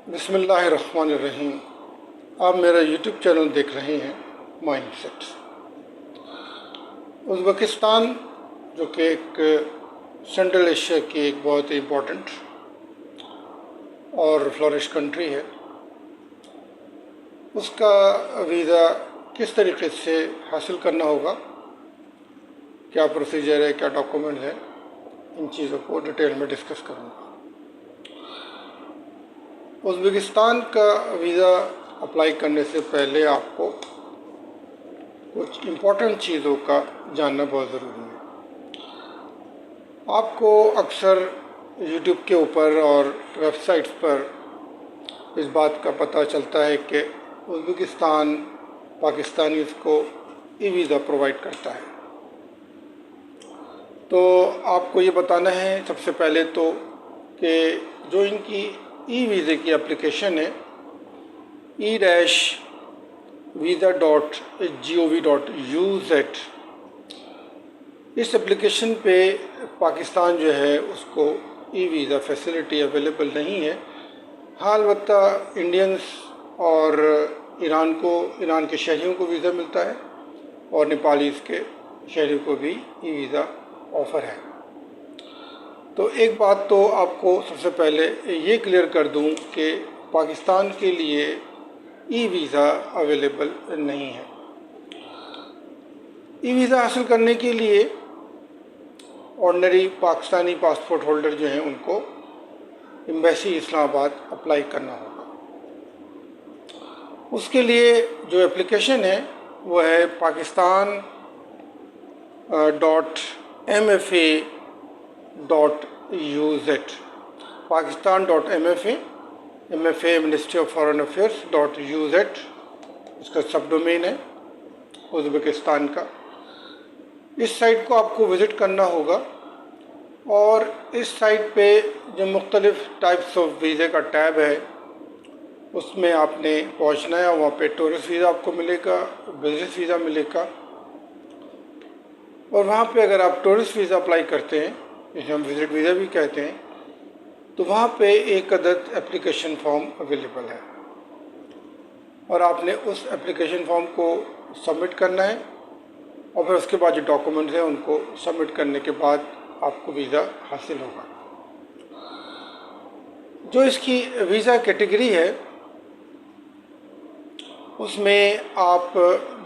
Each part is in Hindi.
बिस्मिल्लाहिर्रहमानिर्रहीम। आप मेरा यूट्यूब चैनल देख रहे हैं माइंडसेट। उज़्बेकिस्तान जो कि एक सेंट्रल एशिया की एक बहुत ही इम्पोर्टेंट और फ्लोरिश कंट्री है, उसका वीज़ा किस तरीके से हासिल करना होगा, क्या प्रोसीजर है, क्या डॉक्यूमेंट है, इन चीज़ों को डिटेल में डिस्कस करूँगा। उज़्बेकिस्तान का वीज़ा अप्लाई करने से पहले आपको कुछ इम्पोर्टेंट चीज़ों का जानना बहुत ज़रूरी है। आपको अक्सर यूट्यूब के ऊपर और वेबसाइट्स पर इस बात का पता चलता है कि उज़्बेकिस्तान पाकिस्तानीज़ को ई वीज़ा प्रोवाइड करता है। तो आपको ये बताना है सबसे पहले तो कि जो इनकी ई वीज़े की एप्लीकेशन है e-visa.gov.uz, इस एप्लीकेशन पे पाकिस्तान जो है उसको ई वीज़ा फैसिलिटी अवेलेबल नहीं है। हाँ, अलबत्ता इंडियंस और ईरान के शहरियों को वीज़ा मिलता है और नेपालीज़ के शहरियों को भी ई वीज़ा ऑफ़र है। तो एक बात तो आपको सबसे पहले ये क्लियर कर दूं कि पाकिस्तान के लिए ई वीज़ा अवेलेबल नहीं है। ई वीज़ा हासिल करने के लिए ऑर्डिनरी पाकिस्तानी पासपोर्ट होल्डर जो हैं उनको एम्बेसी इस्लामाबाद अप्लाई करना होगा। उसके लिए जो एप्लीकेशन है वो है pakistan.mfa.uz, pakistan.mfa ministry of foreign अफेयर्स.uz इसका सब डोमेन है उज़्बेकिस्तान का। इस साइट को आपको विज़िट करना होगा और इस साइट पे जो मुख्तलिफ़ टाइप्स ऑफ वीज़े का टैब है उसमें आपने पहुंचना है। वहाँ पे टूरिस्ट वीज़ा आपको मिलेगा, बिज़नेस वीज़ा मिलेगा, और वहाँ पे अगर आप टूरिस्ट वीज़ा अप्लाई करते हैं, जिसे हम विज़िट वीज़ा भी कहते हैं, तो वहाँ पे एक अदद एप्लीकेशन फॉर्म अवेलेबल है और आपने उस एप्लीकेशन फॉर्म को सबमिट करना है और फिर उसके बाद जो डॉक्यूमेंट्स हैं उनको सबमिट करने के बाद आपको वीज़ा हासिल होगा। जो इसकी वीज़ा कैटेगरी है उसमें आप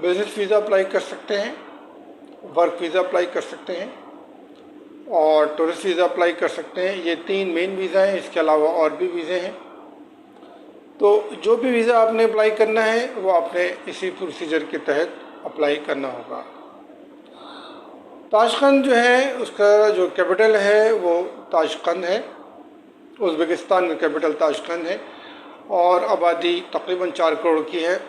बिज़नेस वीज़ा अप्लाई कर सकते हैं, वर्क वीज़ा अप्लाई कर सकते हैं और टूरिस्ट वीज़ा अप्लाई कर सकते हैं। ये 3 मेन वीज़ा हैं, इसके अलावा और भी वीज़े हैं। तो जो भी वीज़ा आपने अप्लाई करना है वो आपने इसी प्रोसीजर के तहत अप्लाई करना होगा। ताशकंद जो है उसका जो कैपिटल है वो ताशकंद है, उज़्बेकिस्तान का कैपिटल ताशकंद है और आबादी तकरीबन 4 करोड़ की है।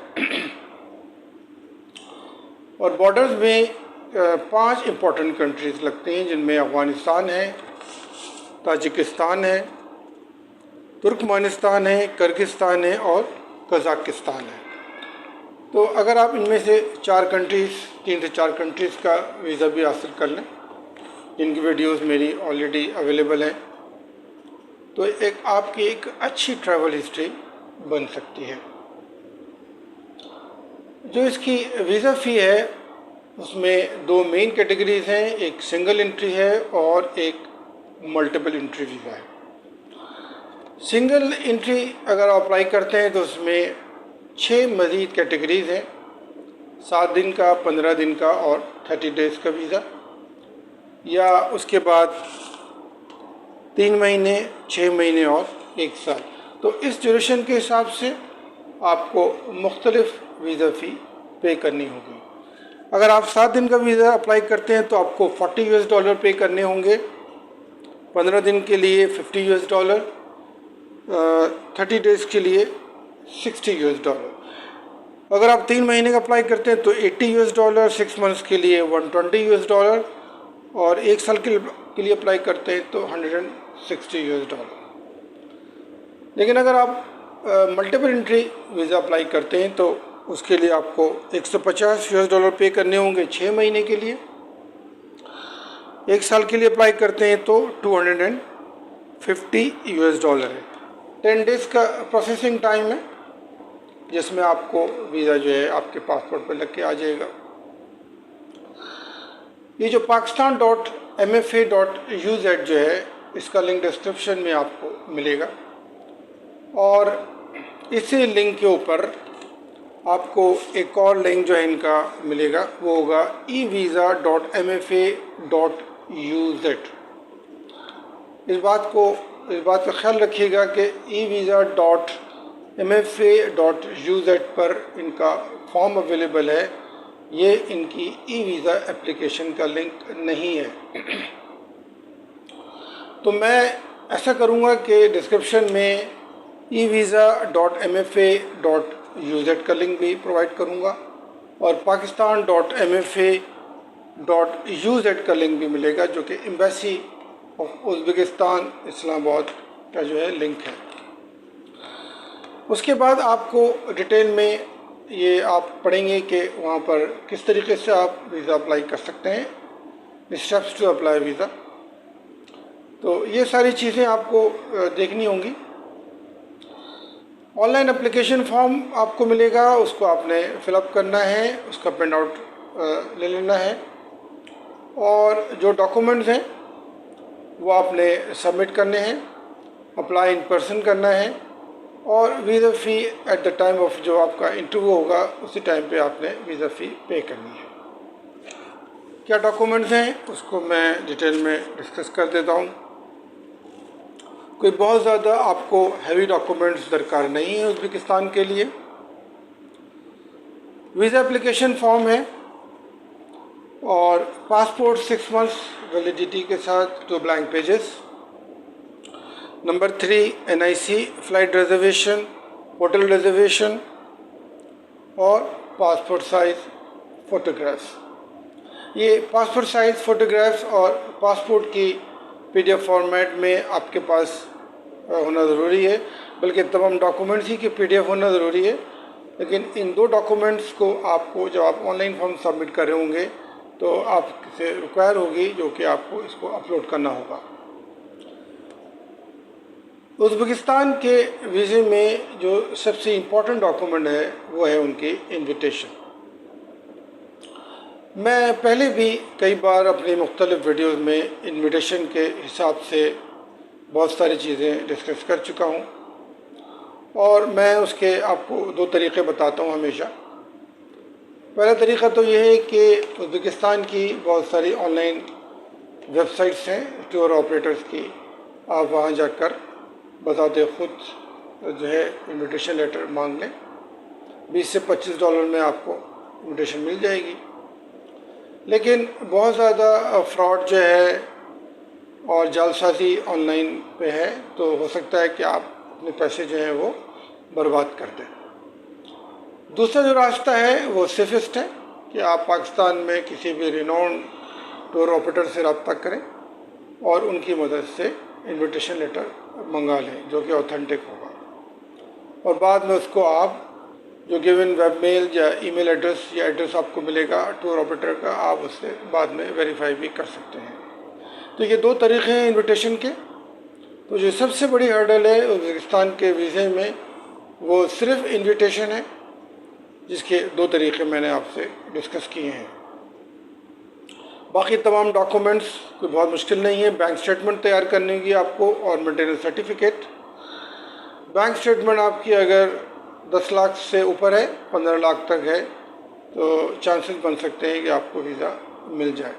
और बॉर्डर्स में 5 इम्पोर्टेंट कंट्रीज़ लगते हैं जिनमें अफ़गानिस्तान है, ताजिकिस्तान है, तुर्कमेनिस्तान है, किर्गिस्तान है और कज़ाकिस्तान है। तो अगर आप इनमें से 3 से 4 कंट्रीज़ का वीज़ा भी हासिल कर लें, जिनकी वीडियोस मेरी ऑलरेडी अवेलेबल हैं, तो आपकी एक अच्छी ट्रैवल हिस्ट्री बन सकती है। जो इसकी वीज़ा फ़ी है उसमें 2 मेन कैटेगरीज़ हैं, एक सिंगल एंट्री है और एक मल्टीपल एंट्री वीज़ा है। सिंगल एंट्री अगर आप अप्लाई करते हैं तो उसमें 6 मज़ीद कैटेगरीज़ हैं, 7 दिन का, 15 दिन का और 30 डेज़ का वीज़ा, या उसके बाद 3 महीने, 6 महीने और 1 साल। तो इस ड्यूरेशन के हिसाब से आपको मुख्तलिफ़ वीज़ा फ़ी पे करनी होगी। अगर आप 7 दिन का वीज़ा अप्लाई करते हैं तो आपको $40 पे करने होंगे, 15 दिन के लिए $50, 30 डेज़ के लिए $60। अगर आप 3 महीने का अप्लाई करते हैं तो $80, 6 मंथ्स के लिए $120 और 1 साल के लिए अप्लाई करते हैं तो $160। लेकिन अगर आप मल्टीपल एंट्री वीज़ा अप्लाई करते हैं तो उसके लिए आपको $150 पे करने होंगे 6 महीने के लिए। 1 साल के लिए अप्लाई करते हैं तो $250 है। 10 डेज़ का प्रोसेसिंग टाइम है, जिसमें आपको वीज़ा जो है आपके पासपोर्ट पर लग के आ जाएगा। ये जो pakistan.mfa.uz जो है, इसका लिंक डिस्क्रिप्शन में आपको मिलेगा, और इसी लिंक के ऊपर आपको एक और लिंक जो है इनका मिलेगा, वो होगा evisa.mfa.uz। इस बात का ख्याल रखिएगा कि evisa.mfa.uz पर इनका फॉर्म अवेलेबल है, ये इनकी ई वीज़ा एप्लीकेशन का लिंक नहीं है। तो मैं ऐसा करूँगा कि डिस्क्रिप्शन में evisa.mfa.uz का लिंक भी प्रोवाइड करूँगा, और pakistan.mfa.uz का लिंक भी मिलेगा, जो कि एम्बेसी ऑफ उज़्बेकिस्तान इस्लामाबाद का जो है लिंक है। उसके बाद आपको डिटेल में ये आप पढ़ेंगे कि वहाँ पर किस तरीके से आप वीज़ा अप्लाई कर सकते हैं, स्टेप्स टू अप्लाई वीज़ा। तो ये सारी चीज़ें आपको देखनी होंगी। ऑनलाइन एप्लीकेशन फॉर्म आपको मिलेगा, उसको आपने फिलअप करना है, उसका प्रिंट आउट ले लेना है, और जो डॉक्यूमेंट्स हैं वो आपने सबमिट करने हैं, अप्लाई इन पर्सन करना है, और visa fee at the time of जो आपका इंटरव्यू होगा उसी टाइम पे आपने वीज़ा फ़ी पे करनी है। क्या डॉक्यूमेंट्स हैं उसको मैं डिटेल में डिस्कस कर देता हूँ। कोई बहुत ज़्यादा आपको हैवी डॉक्यूमेंट्स दरकार नहीं है उज़्बेकिस्तान के लिए। वीज़ा एप्लीकेशन फॉर्म है, और पासपोर्ट 6 मंथ्स वैलिडिटी के साथ 2 blank pages. Number 3 NIC, flight reservation, hotel reservation, और पासपोर्ट साइज़ फ़ोटोग्राफ्स। ये पासपोर्ट साइज़ फ़ोटोग्राफ्स और पासपोर्ट की PDF फॉर्मेट में आपके पास होना ज़रूरी है, बल्कि तमाम डॉक्यूमेंट्स ही के PDF होना ज़रूरी है। लेकिन इन 2 डॉक्यूमेंट्स को आपको जब आप ऑनलाइन फॉर्म सबमिट कर रहे होंगे तो आपसे रिक्वायर होगी, जो कि आपको इसको अपलोड करना होगा। उज़्बेकिस्तान के वीज़े में जो सबसे इम्पोर्टेंट डॉक्यूमेंट है वो है उनकी इन्विटेशन। मैं पहले भी कई बार अपनी मुख्तलिफ़ वीडियोज़ में इन्विटेशन के हिसाब से बहुत सारी चीज़ें डिस्कस कर चुका हूँ, और मैं उसके आपको 2 तरीक़े बताता हूँ हमेशा। पहला तरीक़ा तो ये है कि उज़्बेकिस्तान की बहुत सारी ऑनलाइन वेबसाइट्स हैं टूर ऑपरेटर्स की, आप वहाँ जाकर बताते ख़ुद जो है इन्विटेशन लेटर मांग लें। $20 से $25 में आपको इन्विटेशन मिल जाएगी। लेकिन बहुत ज़्यादा फ्रॉड जो है और जालसाजी ऑनलाइन पे है, तो हो सकता है कि आप अपने पैसे जो हैं वो बर्बाद कर दें। दूसरा जो रास्ता है वो सेफेस्ट है कि आप पाकिस्तान में किसी भी रिनोन्ड टूर ऑपरेटर से रब्ता करें और उनकी मदद से इन्विटेशन लेटर मंगा लें, जो कि ऑथेंटिक होगा, और बाद में उसको आप जो गिवन वेब मेल या ईमेल एड्रेस या एड्रेस आपको मिलेगा टूर ऑपरेटर का, आप उससे बाद में वेरीफाई भी कर सकते हैं। तो ये 2 तरीक़े हैं इन्विटेशन के। तो जो सबसे बड़ी हर्डल है उज़्बेकिस्तान के वीज़े में वो सिर्फ इन्विटेशन है, जिसके 2 तरीक़े मैंने आपसे डिस्कस किए हैं। बाकी तमाम डॉक्यूमेंट्स कोई बहुत मुश्किल नहीं है। बैंक स्टेटमेंट तैयार करनी होगी आपको, और मेंटेनेंस सर्टिफिकेट। बैंक स्टेटमेंट आपकी अगर 10 लाख से ऊपर है, 15 लाख तक है, तो चांसेस बन सकते हैं कि आपको वीज़ा मिल जाए।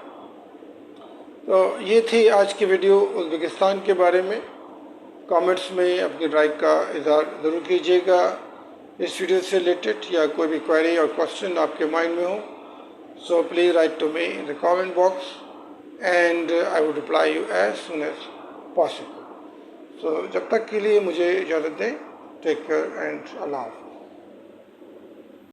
तो ये थी आज की वीडियो उज़्बेकिस्तान के बारे में। कमेंट्स में अपनी राय का इज़हार ज़रूर कीजिएगा इस वीडियो से रिलेटेड, या कोई भी क्वेरी और क्वेश्चन आपके माइंड में हो। So please write to me in the comment box and I would reply you as soon as possible. So जब तक के लिए मुझे इजाज़त दें। टेक केयर एंड अल्लाह हाफ़िज़।